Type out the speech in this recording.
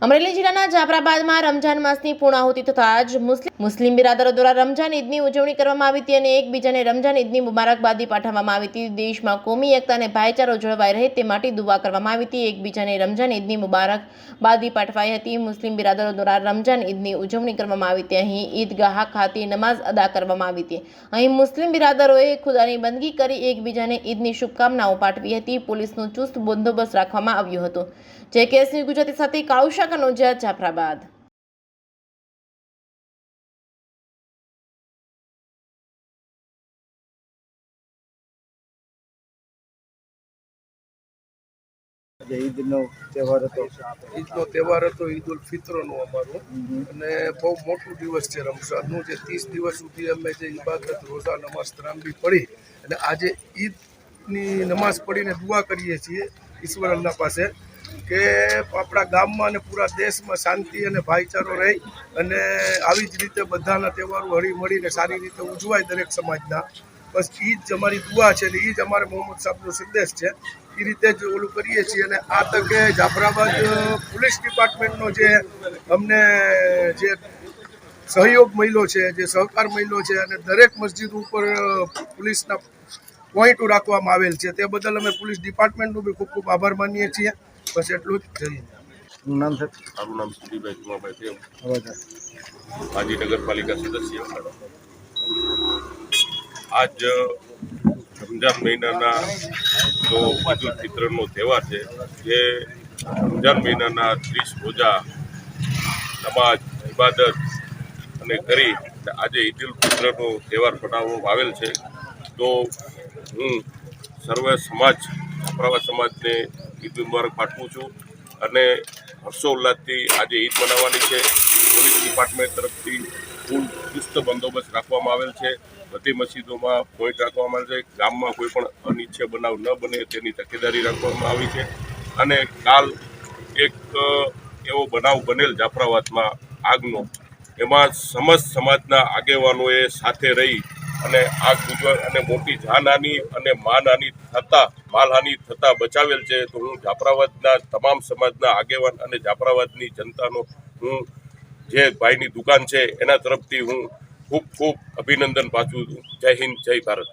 અમરેલી જિલ્લાના જાફરાબાદમાં રમજાન માસની પૂર્ણાહુતિ થતાં જ મુસ્લિમ બિરાદરો દ્વારા રમજાન ઈદની ઉજવણી કરવામાં આવી હતી અને એકબીજાને રમજાન ઈદની મુબારકબાદી પાઠવવામાં આવી હતી। દેશમાં કોમી એકતા અને ભાઈચારો જળવાઈ રહે તે માટે દુઆ કરવામાં આવી હતી। એકબીજાને રમજાન ઈદની મુબારકબાદી પાઠવાઈ હતી। મુસ્લિમ બિરાદરો દ્વારા રમજાન ઈદની ઉજવણી કરવામાં આવી હતી। અહીં ઈદગાહ ખાતે નમાઝ અદા કરવામાં આવી હતી। અહીં મુસ્લિમ બિરાદરોએ ખુદાની બંદગી કરી એકબીજાને ઈદની શુભકામનાઓ પાઠવી હતી। પોલીસનો ચુસ્ત બંદોબસ્ત રાખવામાં આવ્યો હતો। JKS ન્યૂઝ ગુજરાતી સાથે કાળુશા કનોજિયા, જાફરાબાદ। ઈદનો તહેવાર હતો ઈદ ઉલ ફિત્રનો અમારો અને બહુ મોટું દિવસ છે રમઝાનનું, જે 30 દિવસ સુધી અમે જે ઇબાદત રોઝા નમાઝ તરાંબી પડી અને આજે ઈદની નમાઝ પડીને દુઆ કરીએ છીએ ઈશ્વર અલ્લાહ પાસે કે આપણા ગામમાં અને પૂરા દેશમાં શાંતિ અને ભાઈચારો રહે અને આવી જ રીતે બધાના તહેવારો હળી મળીને સારી રીતે ઉજવાય દરેક સમાજના। બસ એ જ અમારી દુઆ છે અને એ જ અમારે મોહમ્મદ સાહેબનો સંદેશ છે। એ રીતે જ ઓલું કરીએ છીએ અને આ તકે જાફરાબાદ પોલીસ ડિપાર્ટમેન્ટનો જે અમને જે સહયોગ મળ્યો છે, જે સહકાર મળ્યો છે અને દરેક મસ્જિદ ઉપર પોલીસના પોઈન્ટો રાખવામાં આવેલ છે તે બદલ અમે પોલીસ ડિપાર્ટમેન્ટનો બી ખૂબ ખૂબ આભાર માનીએ છીએ। બસ એટલું જ જોઈએ। શું નામ છે? મારું નામ સુધીભાઈ જુમાભાઈ પ્રેમ, અવાજ માજી નગરપાલિકા સદસ્ય। આજ રમજાન મહિનાના જો ઈદ ઉલ ફિત્રનો તહેવાર છે, જે રમજાન મહિનાના 30 રોજા નમાજ ઇબાદત અને કરી આજે ઈદ ઉલ ફિત્રનો તહેવાર મનાવવામાં આવેલ છે। તો હું સર્વે સમાજ જાફરાબાદ સમાજને ઈદ મુબારક પાઠવું છું અને હર્ષોલ્લાસથી આજે ઈદ મનાવવાની છે। પોલીસ ડિપાર્ટમેન્ટ તરફથી ફૂલ ચુસ્ત બંદોબસ્ત રાખવામાં આવેલ છે। બધી મસ્જિદોમાં પોઈન્ટ રાખવામાં આવે છે। ગામમાં કોઈ પણ અનિચ્છનીય બનાવ ન બને તેની તકેદારી રાખવામાં આવી છે અને કાલ એક એવો બનાવ બનેલ જાફરાબાદમાં આગનો, એમાં સમસ્ત સમાજના આગેવાનોએ સાથે રહી અને આગ બુઝવા અને મોટી જાનહાની અને માલહાની થતાં બચાવેલ છે। તો હું જાફરાબાદના તમામ સમાજના આગેવાન અને જાફરાબાદની જનતાનો હું જે ભાઈની દુકાન છે એના તરફથી હું ખૂબ ખૂબ અભિનંદન પાઠવું છું। જય હિન્દ, જય ભારત।